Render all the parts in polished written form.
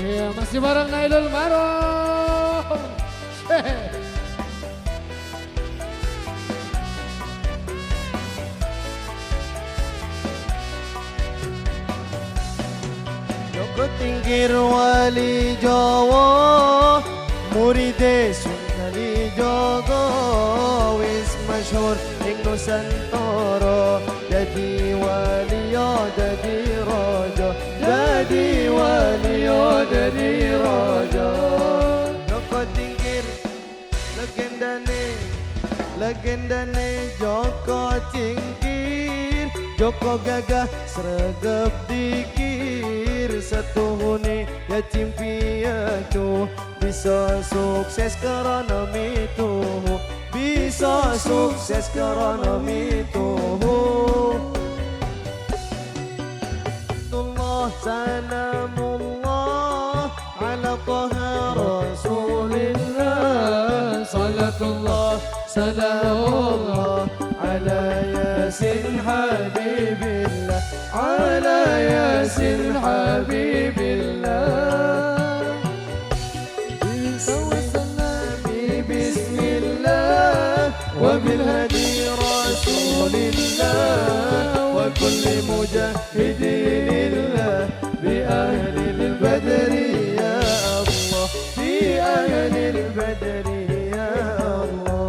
Iya, masih bareng Nailul Marom. Joko Tingkir wali Jawa, muridé Sunan Jaga, wis masyhur ing Nusantara. Dadi wali ya dadi raja, dadi wali ya dadi raja. Joko Tingkir legendane Joko Tingkir, Joko gagah sregep dikir, setuhune yatim piatu bisa sukses karena mituhu, bisa sukses karena mituhu. Salamullah ala taha Rasulillah, salatullah salamullah ala yasin habibillah, ala yasin habibillah. Bismillah wa bilhadi Rasulillah, wa kulli mujahidin lillah, bi ahli al-badri ya Allah, bi ahli al-badri ya Allah.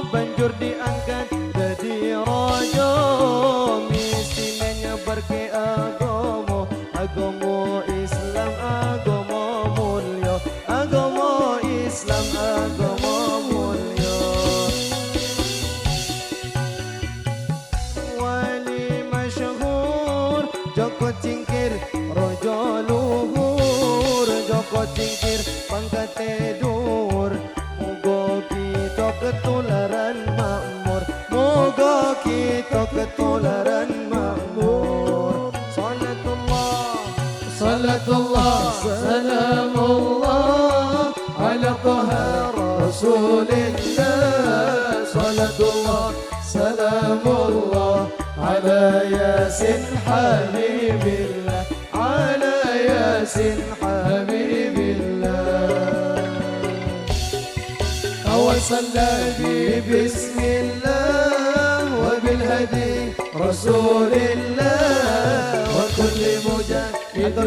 Banjur diangkat jadi raja, misinya nyebar ke agama, agama Islam, agama mulia, agama Islam, agama mulia. Wali masyhur Joko Tingkir, raja luhur, Joko Tingkir pangkate dur. Moga kita ketularan makmur, moga kita ketularan makmur. Salatullah salamullah ala taha Rasulillah, salatullah salamullah ala yasin habibillah, ala yasin habibillah. وصلى بسم الله وبالهدي رسول الله، وكل مجاهد